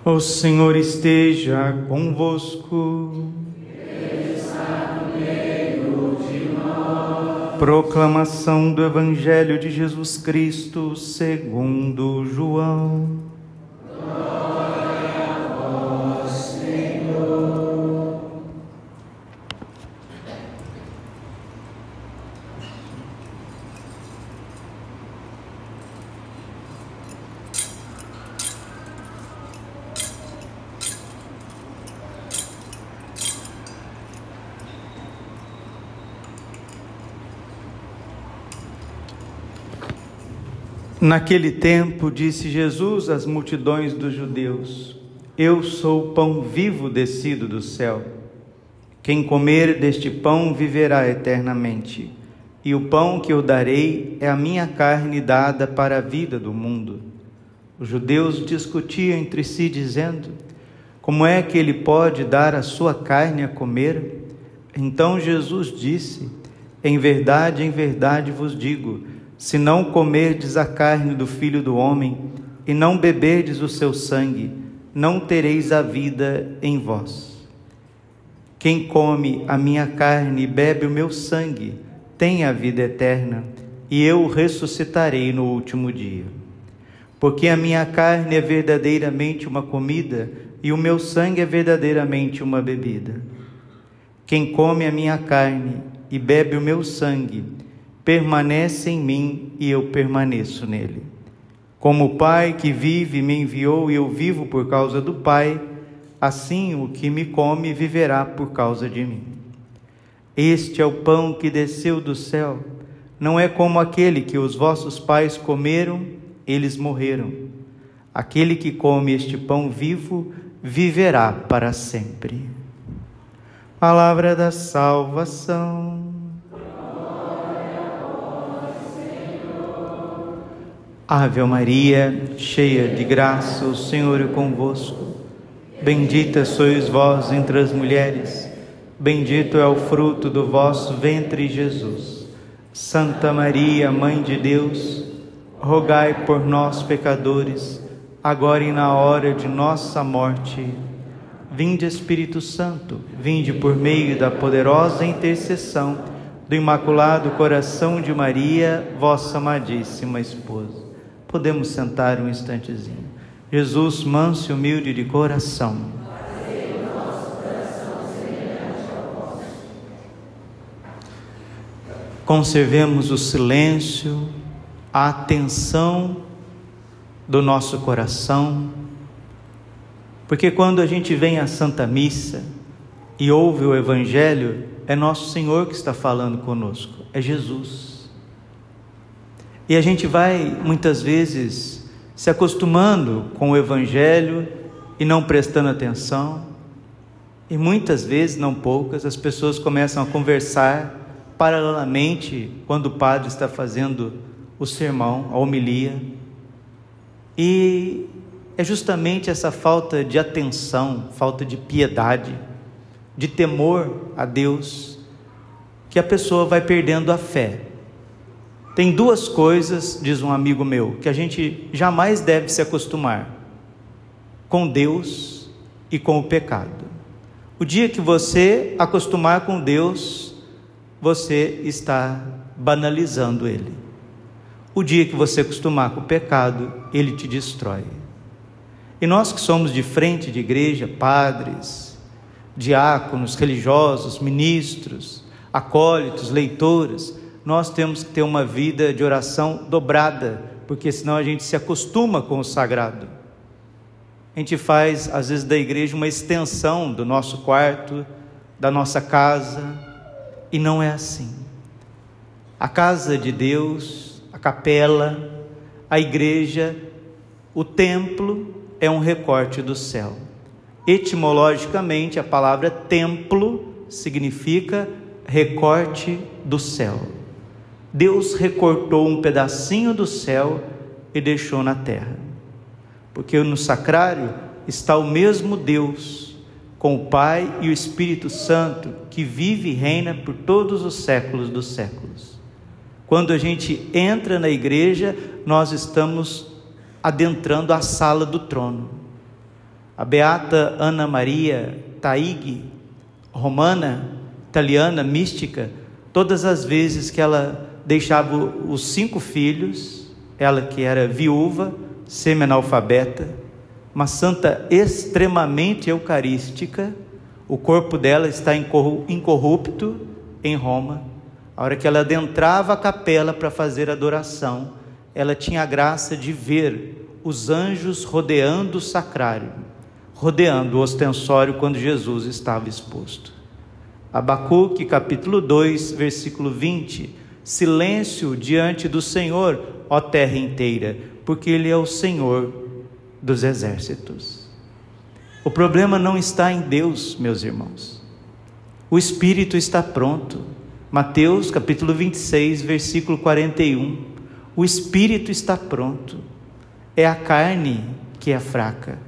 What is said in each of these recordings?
O Senhor esteja convosco. Ele está no meio de nós. Proclamação do Evangelho de Jesus Cristo segundo João. Glória a vós, Senhor. Naquele tempo, disse Jesus às multidões dos judeus: Eu sou o pão vivo descido do céu. Quem comer deste pão viverá eternamente. E o pão que eu darei é a minha carne dada para a vida do mundo. Os judeus discutiam entre si, dizendo: Como é que ele pode dar a sua carne a comer? Então Jesus disse: em verdade vos digo, se não comerdes a carne do Filho do Homem e não beberdes o seu sangue, não tereis a vida em vós. Quem come a minha carne e bebe o meu sangue tem a vida eterna, e eu o ressuscitarei no último dia. Porque a minha carne é verdadeiramente uma comida e o meu sangue é verdadeiramente uma bebida. Quem come a minha carne e bebe o meu sangue permanece em mim e eu permaneço nele. Como o Pai que vive me enviou e eu vivo por causa do Pai, assim o que me come viverá por causa de mim. Este é o pão que desceu do céu, não é como aquele que os vossos pais comeram, eles morreram. Aquele que come este pão vivo viverá para sempre. Palavra da salvação. Ave Maria, cheia de graça, o Senhor é convosco. Bendita sois vós entre as mulheres, bendito é o fruto do vosso ventre, Jesus. Santa Maria, Mãe de Deus, rogai por nós, pecadores, agora e na hora de nossa morte. Vinde, Espírito Santo, vinde por meio da poderosa intercessão do Imaculado Coração de Maria, vossa amadíssima esposa. Podemos sentar um instantezinho. Jesus, manso e humilde de coração. Conservemos o silêncio, a atenção do nosso coração, porque quando a gente vem à Santa Missa e ouve o Evangelho, é nosso Senhor que está falando conosco, é Jesus. E a gente vai, muitas vezes, se acostumando com o Evangelho e não prestando atenção. E muitas vezes, não poucas, as pessoas começam a conversar paralelamente quando o padre está fazendo o sermão, a homilia. E é justamente essa falta de atenção, falta de piedade, de temor a Deus, que a pessoa vai perdendo a fé. Tem duas coisas, diz um amigo meu, que a gente jamais deve se acostumar: com Deus e com o pecado. O dia que você acostumar com Deus, você está banalizando Ele. O dia que você acostumar com o pecado, Ele te destrói. E nós que somos de frente de igreja, padres, diáconos, religiosos, ministros, acólitos, leitores, nós temos que ter uma vida de oração dobrada, porque senão a gente se acostuma com o sagrado. A gente faz, às vezes, da igreja uma extensão do nosso quarto, da nossa casa, e não é assim. A casa de Deus, a capela, a igreja, o templo é um recorte do céu. Etimologicamente, a palavra templo significa recorte do céu. Deus recortou um pedacinho do céu e deixou na terra, porque no sacrário está o mesmo Deus, com o Pai e o Espírito Santo, que vive e reina por todos os séculos dos séculos. Quando a gente entra na igreja, nós estamos adentrando a sala do trono. A beata Ana Maria Taigi, romana, italiana, mística, todas as vezes que ela deixava os 5 filhos, ela que era viúva, semi-analfabeta, uma santa extremamente eucarística, o corpo dela está incorrupto em Roma. A hora que ela adentrava a capela para fazer adoração, ela tinha a graça de ver os anjos rodeando o sacrário, rodeando o ostensório quando Jesus estava exposto. Abacuque, capítulo 2, versículo 20: silêncio diante do Senhor, ó terra inteira, porque Ele é o Senhor dos exércitos. O problema não está em Deus, meus irmãos. O Espírito está pronto. Mateus, capítulo 26, versículo 41. O Espírito está pronto. É a carne que é fraca.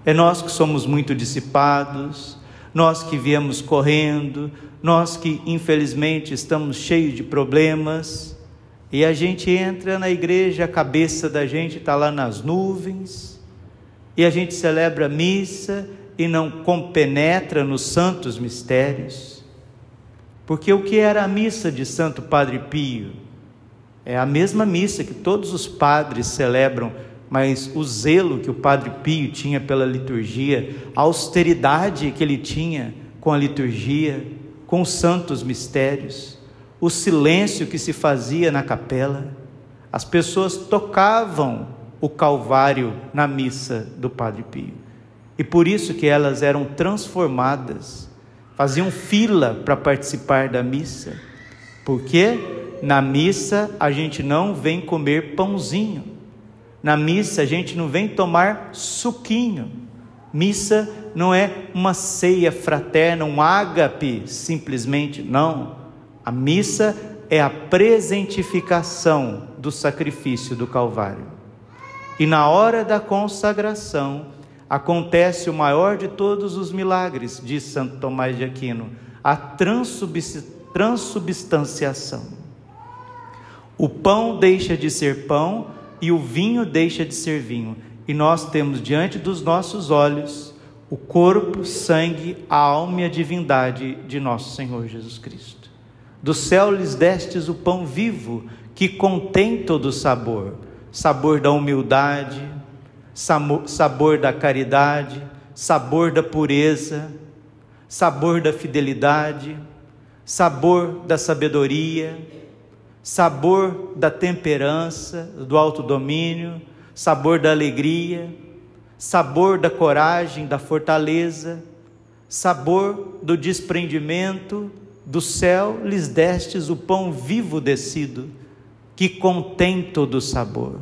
É nós que somos muito dissipados, nós que viemos correndo, nós que infelizmente estamos cheios de problemas, e a gente entra na igreja, a cabeça da gente está lá nas nuvens, e a gente celebra a missa e não compenetra nos santos mistérios. Porque o que era a missa de Santo Padre Pio? É a mesma missa que todos os padres celebram, mas o zelo que o Padre Pio tinha pela liturgia, a austeridade que ele tinha com a liturgia, com os santos mistérios, o silêncio que se fazia na capela. As pessoas tocavam o Calvário na missa do Padre Pio, e por isso que elas eram transformadas, faziam fila para participar da missa, porque na missa a gente não vem comer pãozinho, na missa a gente não vem tomar suquinho, missa não é uma ceia fraterna, um ágape simplesmente, não. A missa é a presentificação do sacrifício do Calvário. E na hora da consagração acontece o maior de todos os milagres, diz Santo Tomás de Aquino, a transubstanciação. O pão deixa de ser pão e o vinho deixa de ser vinho, e nós temos diante dos nossos olhos o corpo, sangue, a alma e a divindade de nosso Senhor Jesus Cristo. Do céu lhes destes o pão vivo, que contém todo o sabor, sabor da humildade, sabor da caridade, sabor da pureza, sabor da fidelidade, sabor da sabedoria, sabor da temperança, do autodomínio, sabor da alegria, sabor da coragem, da fortaleza, sabor do desprendimento. Do céu lhes destes o pão vivo descido, que contém todo o sabor.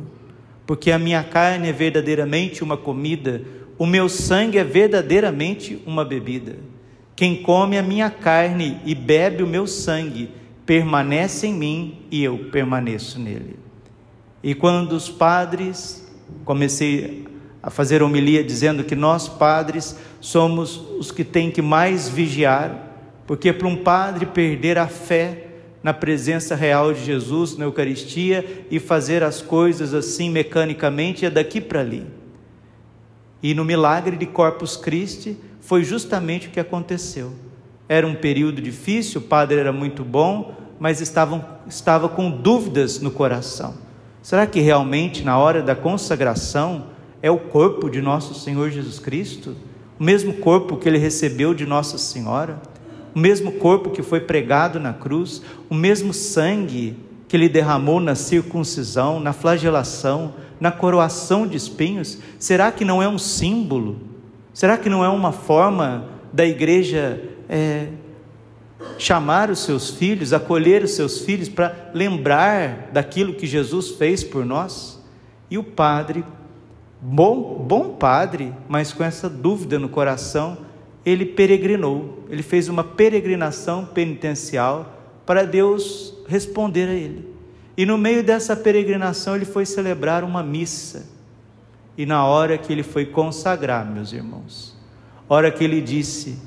Porque a minha carne é verdadeiramente uma comida, o meu sangue é verdadeiramente uma bebida. Quem come a minha carne e bebe o meu sangue, permanece em mim e eu permaneço nele. E quando os padres, comecei a fazer homilia dizendo que nós padres somos os que têm que mais vigiar, porque para um padre perder a fé na presença real de Jesus na Eucaristia e fazer as coisas assim mecanicamente é daqui para ali. E no milagre de Corpus Christi foi justamente o que aconteceu. Era um período difícil, o padre era muito bom, mas estava com dúvidas no coração. Será que realmente na hora da consagração é o corpo de nosso Senhor Jesus Cristo? O mesmo corpo que ele recebeu de Nossa Senhora? O mesmo corpo que foi pregado na cruz? O mesmo sangue que ele derramou na circuncisão, na flagelação, na coroação de espinhos? Será que não é um símbolo? Será que não é uma forma da igreja chamar os seus filhos, acolher os seus filhos para lembrar daquilo que Jesus fez por nós? E o padre, bom padre, mas com essa dúvida no coração, ele peregrinou, ele fez uma peregrinação penitencial para Deus responder a ele. E no meio dessa peregrinação ele foi celebrar uma missa. E na hora que ele foi consagrar, meus irmãos, hora que ele disse: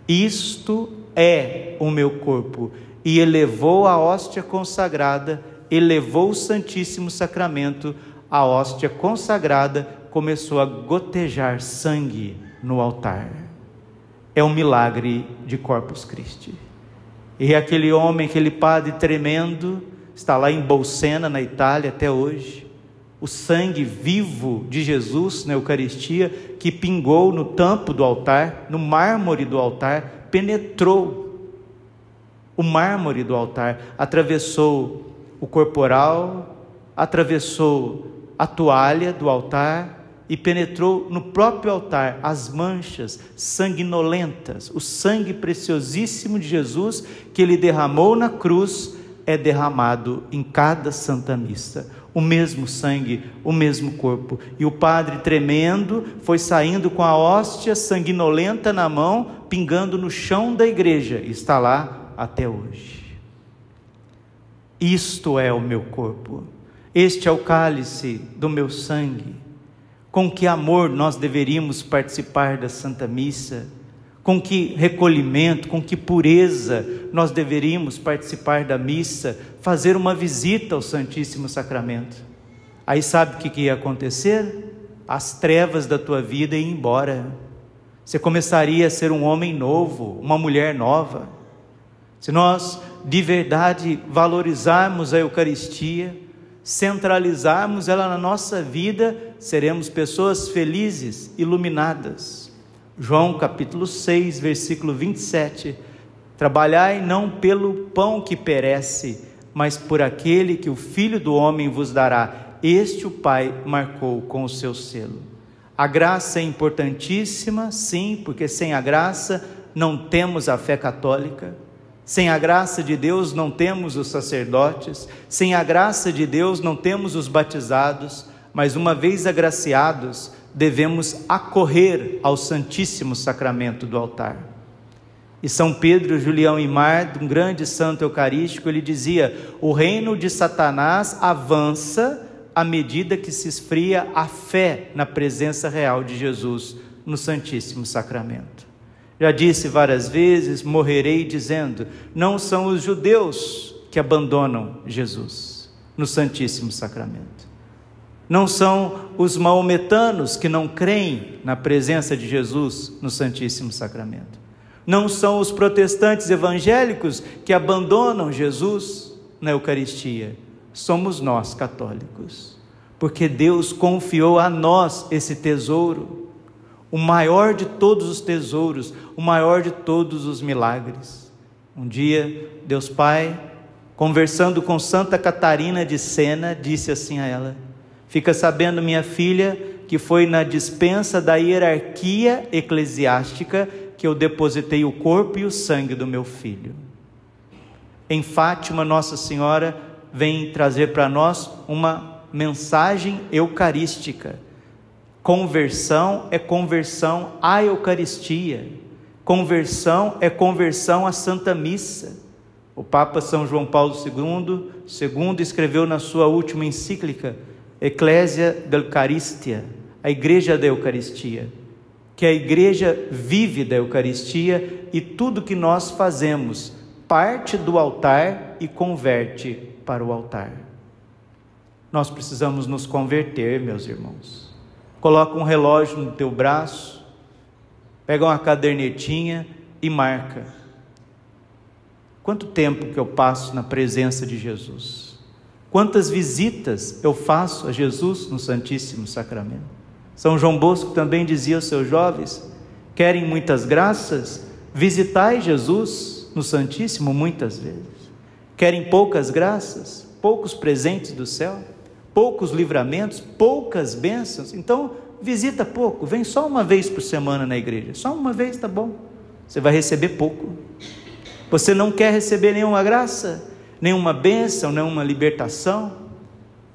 isto é o meu corpo, e elevou a hóstia consagrada, elevou o Santíssimo Sacramento, a hóstia consagrada começou a gotejar sangue no altar. É um milagre de Corpus Christi. E aquele homem, aquele padre tremendo, está lá em Bolsena, na Itália, até hoje. O sangue vivo de Jesus na Eucaristia, que pingou no tampo do altar, no mármore do altar, penetrou o mármore do altar, atravessou o corporal, atravessou a toalha do altar e penetrou no próprio altar as manchas sanguinolentas. O sangue preciosíssimo de Jesus que ele derramou na cruz é derramado em cada Santa Missa. O mesmo sangue, o mesmo corpo. E o padre, tremendo, foi saindo com a hóstia sanguinolenta na mão, pingando no chão da igreja. E está lá até hoje. Isto é o meu corpo. Este é o cálice do meu sangue. Com que amor nós deveríamos participar da Santa Missa, com que recolhimento, com que pureza nós deveríamos participar da missa, fazer uma visita ao Santíssimo Sacramento. Aí sabe o que ia acontecer? As trevas da tua vida iam embora. Você começaria a ser um homem novo, uma mulher nova. Se nós de verdade valorizarmos a Eucaristia, centralizarmos ela na nossa vida, seremos pessoas felizes, iluminadas. João capítulo 6, versículo 27, trabalhai não pelo pão que perece, mas por aquele que o Filho do Homem vos dará, este o Pai marcou com o seu selo. A graça é importantíssima, sim, porque sem a graça não temos a fé católica. Sem a graça de Deus não temos os sacerdotes, sem a graça de Deus não temos os batizados, mas uma vez agraciados, devemos acorrer ao Santíssimo Sacramento do altar. E São Pedro Julião Imar, um grande santo eucarístico, ele dizia: o reino de Satanás avança à medida que se esfria a fé na presença real de Jesus no Santíssimo Sacramento. Já disse várias vezes, morrerei dizendo, não são os judeus que abandonam Jesus no Santíssimo Sacramento. Não são os maometanos que não creem na presença de Jesus no Santíssimo Sacramento. Não são os protestantes evangélicos que abandonam Jesus na Eucaristia. Somos nós, católicos, porque Deus confiou a nós esse tesouro, o maior de todos os tesouros, o maior de todos os milagres. Um dia, Deus Pai, conversando com Santa Catarina de Sena, disse assim a ela: fica sabendo, minha filha, que foi na dispensa da hierarquia eclesiástica que eu depositei o corpo e o sangue do meu filho. Em Fátima, Nossa Senhora vem trazer para nós uma mensagem eucarística. Conversão é conversão à Eucaristia. Conversão é conversão à Santa Missa. O Papa São João Paulo II escreveu na sua última encíclica, Ecclesia dell'Eucaristia, a Igreja da Eucaristia, que a Igreja vive da Eucaristia e tudo que nós fazemos parte do altar e converte para o altar. Nós precisamos nos converter, meus irmãos. Coloca um relógio no teu braço, pega uma cadernetinha e marca. Quanto tempo que eu passo na presença de Jesus? Quantas visitas eu faço a Jesus no Santíssimo Sacramento? São João Bosco também dizia aos seus jovens: querem muitas graças? Visitai Jesus no Santíssimo muitas vezes. Querem poucas graças? Poucos presentes do céu? Poucos livramentos? Poucas bênçãos? Então visita pouco, vem só uma vez por semana na igreja, só uma vez está bom, você vai receber pouco. Você não quer receber nenhuma graça, nenhuma bênção, nenhuma libertação,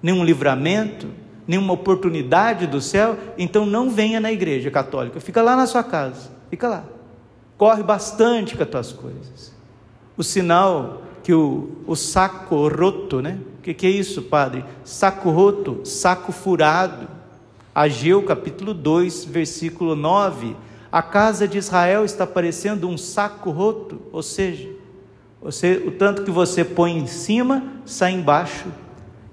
nenhum livramento, nenhuma oportunidade do céu? Então não venha na igreja católica, fica lá na sua casa, fica lá, corre bastante com as tuas coisas. O sinal que o saco roto, né? O que é isso, padre? Saco roto, saco furado. Ageu capítulo 2, versículo 9, a casa de Israel está parecendo um saco roto, ou seja, o tanto que você põe em cima, sai embaixo.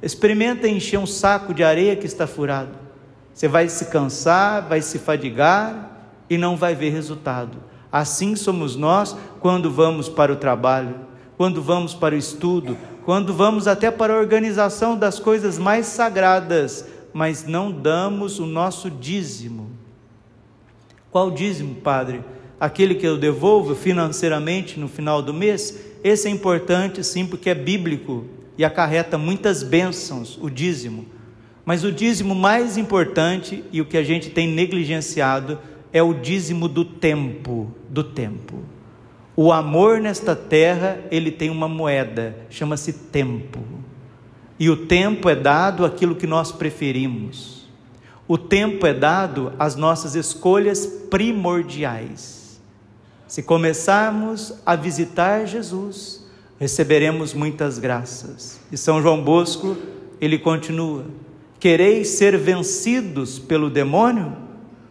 Experimenta encher um saco de areia que está furado, você vai se cansar, vai se fadigar, e não vai ver resultado. Assim somos nós quando vamos para o trabalho, quando vamos para o estudo, quando vamos até para a organização das coisas mais sagradas, mas não damos o nosso dízimo. Qual dízimo, Padre? Aquele que eu devolvo financeiramente no final do mês? Esse é importante sim, porque é bíblico e acarreta muitas bênçãos, o dízimo. Mas o dízimo mais importante, e o que a gente tem negligenciado, é o dízimo do tempo, O amor nesta terra, ele tem uma moeda, chama-se tempo. E o tempo é dado àquilo que nós preferimos. O tempo é dado às nossas escolhas primordiais. Se começarmos a visitar Jesus, receberemos muitas graças. E São João Bosco, ele continua: quereis ser vencidos pelo demônio?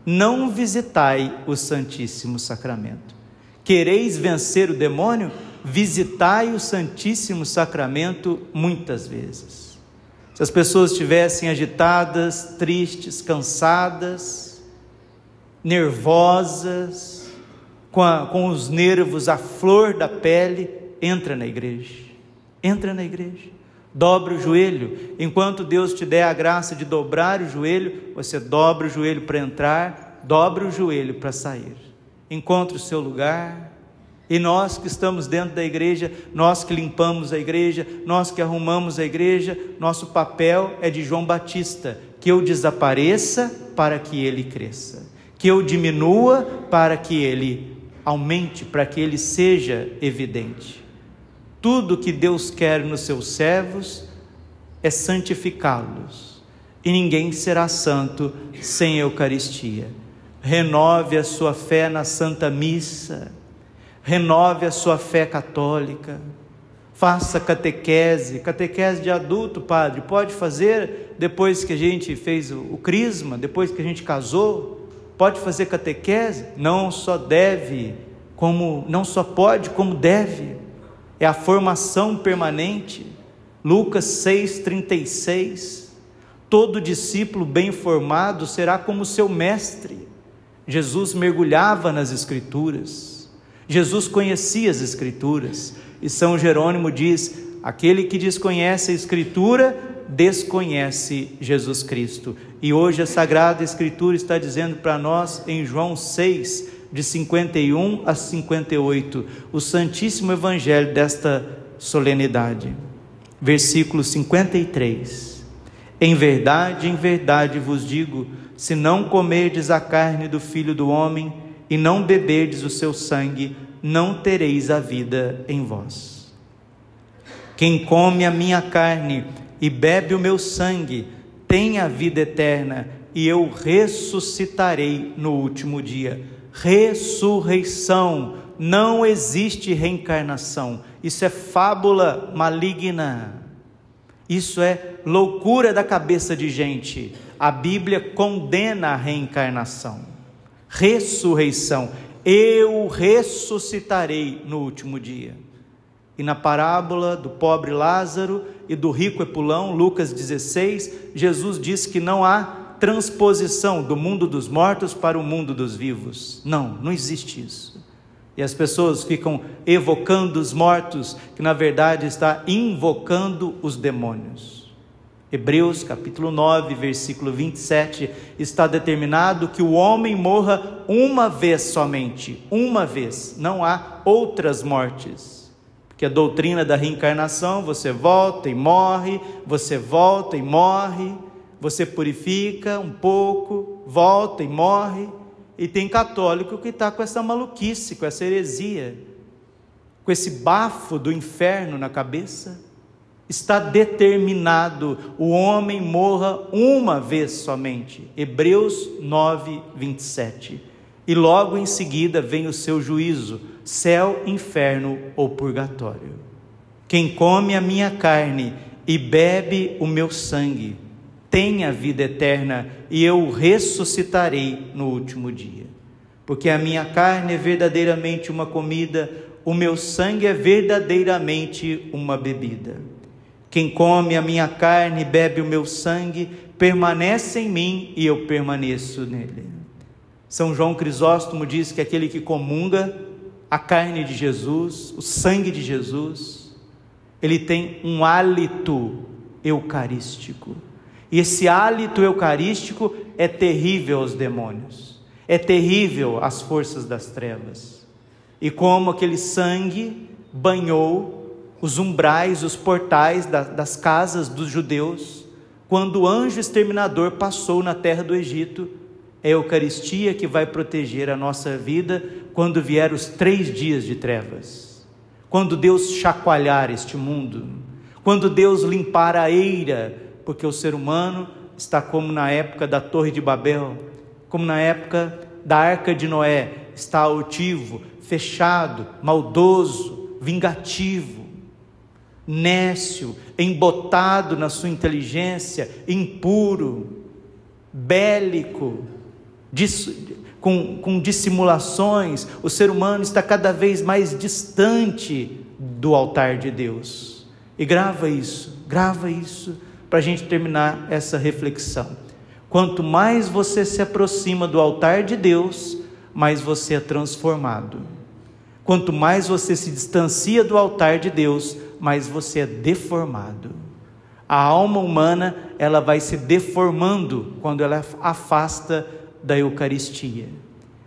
Não visitai o Santíssimo Sacramento. Quereis vencer o demônio? Visitai o Santíssimo Sacramento muitas vezes. Se as pessoas estivessem agitadas, tristes, cansadas, nervosas, com os nervos à flor da pele, entra na igreja, dobra o joelho. Enquanto Deus te der a graça de dobrar o joelho, você dobra o joelho para entrar, dobra o joelho para sair. Encontre o seu lugar. E nós que estamos dentro da igreja, nós que limpamos a igreja, nós que arrumamos a igreja, nosso papel é de João Batista: que eu desapareça para que ele cresça, que eu diminua para que ele aumente, para que ele seja evidente. Tudo que Deus quer nos seus servos é santificá-los, e ninguém será santo sem Eucaristia. Renove a sua fé na Santa Missa, renove a sua fé católica, faça catequese de adulto, Padre, pode fazer depois que a gente fez o crisma, depois que a gente casou, pode fazer catequese, não só pode, como deve, é a formação permanente. Lucas 6,36, todo discípulo bem formado será como seu mestre. Jesus mergulhava nas Escrituras, Jesus conhecia as Escrituras, e São Jerônimo diz: aquele que desconhece a Escritura, desconhece Jesus Cristo. E hoje a Sagrada Escritura está dizendo para nós, em João 6, de 51 a 58, o Santíssimo Evangelho desta solenidade. Versículo 53: em verdade vos digo, se não comerdes a carne do Filho do Homem, e não beberdes o seu sangue, não tereis a vida em vós. Quem come a minha carne e bebe o meu sangue, tem a vida eterna, e eu ressuscitarei no último dia. Ressurreição, não existe reencarnação, isso é fábula maligna, isso é loucura da cabeça de gente. A Bíblia condena a reencarnação. Ressurreição, eu ressuscitarei no último dia. E na parábola do pobre Lázaro e do rico Epulão, Lucas 16, Jesus diz que não há transposição do mundo dos mortos para o mundo dos vivos. Não existe isso. E as pessoas ficam evocando os mortos, que na verdade está invocando os demônios. Hebreus capítulo 9, versículo 27, está determinado que o homem morra uma vez somente, uma vez, não há outras mortes, porque a doutrina da reencarnação, você volta e morre, você volta e morre, você purifica um pouco, volta e morre, e tem católico que está com essa maluquice, com essa heresia, com esse bafo do inferno na cabeça. Está determinado, o homem morra uma vez somente. Hebreus 9, 27. E logo em seguida vem o seu juízo, céu, inferno ou purgatório. Quem come a minha carne e bebe o meu sangue, tem a vida eterna, e eu ressuscitarei no último dia. Porque a minha carne é verdadeiramente uma comida, o meu sangue é verdadeiramente uma bebida. Quem come a minha carne e bebe o meu sangue, permanece em mim e eu permaneço nele. São João Crisóstomo diz que aquele que comunga a carne de Jesus, o sangue de Jesus, ele tem um hálito eucarístico. E esse hálito eucarístico é terrível aos demônios, é terrível às forças das trevas. E como aquele sangue banhou os umbrais, os portais das casas dos judeus, quando o anjo exterminador passou na terra do Egito, é a Eucaristia que vai proteger a nossa vida quando vier os 3 dias de trevas, quando Deus chacoalhar este mundo, quando Deus limpar a eira, porque o ser humano está como na época da Torre de Babel, como na época da Arca de Noé, está altivo, fechado, maldoso, vingativo, nécio, embotado na sua inteligência, impuro, bélico, com dissimulações. O ser humano está cada vez mais distante do altar de Deus. E grava isso para a gente terminar essa reflexão. Quanto mais você se aproxima do altar de Deus, mais você é transformado. Quanto mais você se distancia do altar de Deus, mais você é deformado. A alma humana, ela vai se deformando quando ela afasta da Eucaristia.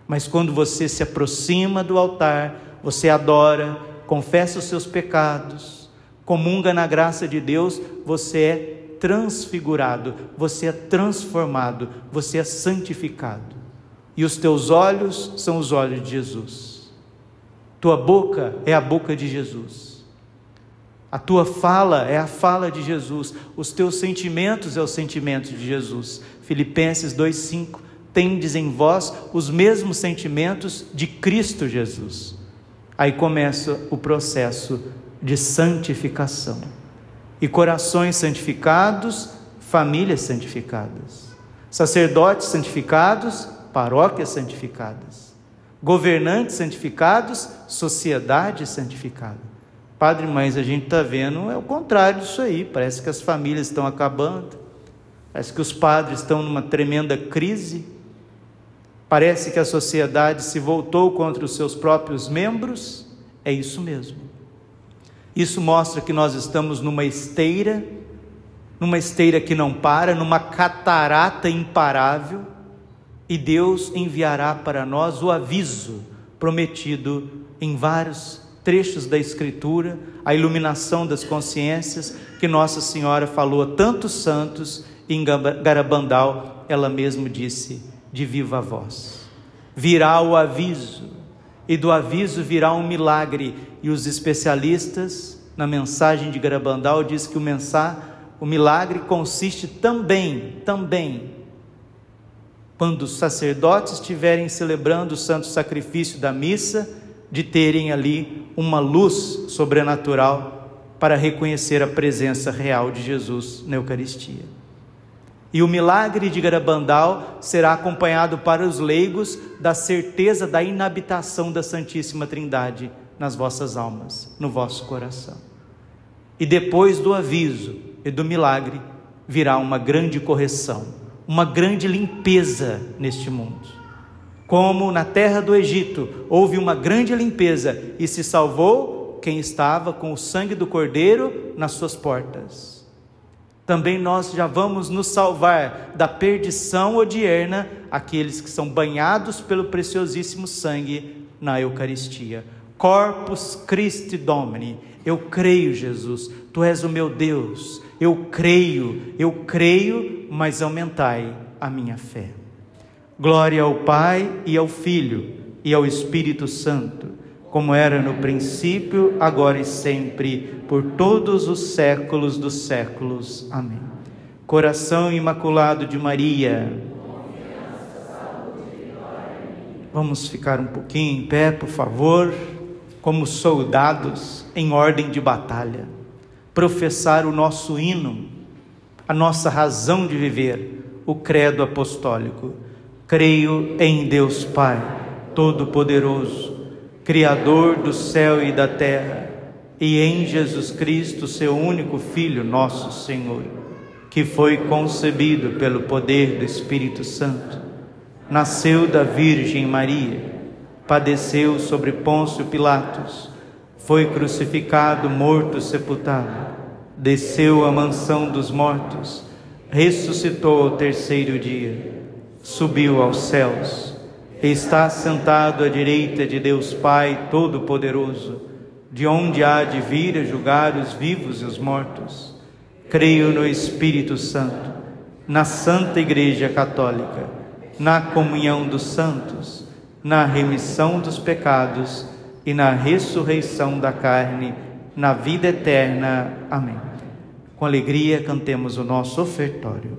Mas quando você se aproxima do altar, você adora, confessa os seus pecados, comunga na graça de Deus, você é transfigurado, você é transformado, você é santificado. E os teus olhos são os olhos de Jesus. Tua boca é a boca de Jesus. A tua fala é a fala de Jesus. Os teus sentimentos é o sentimento de Jesus. Filipenses 2,5: tendes em vós os mesmos sentimentos de Cristo Jesus. Aí começa o processo de santificação. E corações santificados, famílias santificadas, sacerdotes santificados, paróquias santificadas, governantes santificados, sociedade santificada. Padre, mas a gente está vendo é o contrário disso aí. Parece que as famílias estão acabando, parece que os padres estão numa tremenda crise, parece que a sociedade se voltou contra os seus próprios membros. É isso mesmo. Isso mostra que nós estamos numa esteira que não para, numa catarata imparável, e Deus enviará para nós o aviso prometido em vários trechos da Escritura, a iluminação das consciências que Nossa Senhora falou a tantos santos, e em Garabandal ela mesma disse de viva voz: virá o aviso, e do aviso virá um milagre. E os especialistas na mensagem de Garabandal diz que o milagre consiste também quando os sacerdotes estiverem celebrando o santo sacrifício da missa, de terem ali uma luz sobrenatural para reconhecer a presença real de Jesus na Eucaristia. E o milagre de Garabandal será acompanhado para os leigos da certeza da inabitação da Santíssima Trindade nas vossas almas, no vosso coração. E depois do aviso e do milagre, virá uma grande correção, uma grande limpeza neste mundo. Como na terra do Egito houve uma grande limpeza e se salvou quem estava com o sangue do Cordeiro nas suas portas, também nós já vamos nos salvar da perdição odierna aqueles que são banhados pelo preciosíssimo sangue na Eucaristia. Corpus Christi Domini, eu creio, Jesus, Tu és o meu Deus, eu creio, mas aumentai a minha fé. Glória ao Pai e ao Filho e ao Espírito Santo, como era no princípio, agora e sempre, por todos os séculos dos séculos. Amém. Coração Imaculado de Maria. Vamos ficar um pouquinho em pé, por favor, como soldados em ordem de batalha, professar o nosso hino, a nossa razão de viver, o credo apostólico. Creio em Deus Pai, Todo-Poderoso, Criador do céu e da terra, e em Jesus Cristo, seu único Filho, nosso Senhor, que foi concebido pelo poder do Espírito Santo, nasceu da Virgem Maria, padeceu sobre Pôncio Pilatos, foi crucificado, morto, sepultado, desceu à mansão dos mortos, ressuscitou ao terceiro dia, subiu aos céus, está sentado à direita de Deus Pai Todo-Poderoso, de onde há de vir a julgar os vivos e os mortos. Creio no Espírito Santo, na Santa Igreja Católica, na comunhão dos santos, na remissão dos pecados e na ressurreição da carne, na vida eterna. Amém. Com alegria cantemos o nosso ofertório.